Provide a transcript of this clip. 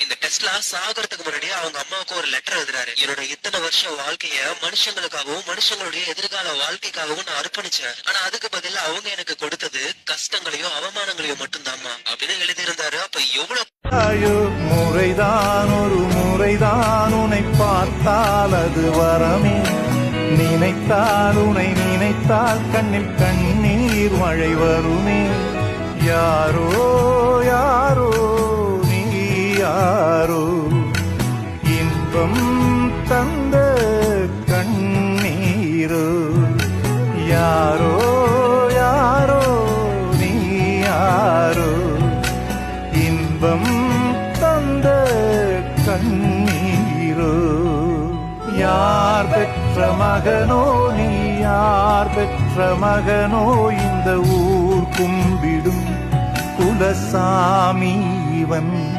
இந்த டெஸ்லா சாகறதுக்கு முன்னாடியே அவங்க அம்மாவுக்கு ஒரு லெட்டர் எழுதுறாரு. என்னோட இத்தனை வருஷம் வாழ்க்கைய மனுஷங்களுக்காகவும் மனுஷங்களுடைய எதிர்கால வாழ்க்கைக்காகவும் நான் அர்ப்பணிச்சேன். ஆனா அதுக்கு பதிலா அவங்க எனக்கு கொடுத்தது கஷ்டங்களையும் அவமானங்களையும் மட்டும்தாம்மா அப்படின்னு எழுதியிருந்தாரு. அப்ப எவ்வளவு முறைதான் ஒரு முறைதான் உன்னை பார்த்தால் அது வரமே, நினைத்தால் உன்னை நினைத்தால் கண்ணில் கண்ணீர் மழை வருமே. யாரோ யாரோ நீ யாரோ, இன்பம் தந்த கண்ணீரோ. யாரோ யாரோ நீ யாரோ, இன்பம் தந்த கண்ணீரோ. யார் பெற்ற மகனோ நீ, யார் பெற்ற மகனோ, இந்த ஊர் கும்பிடும் குலசாமி இவன்.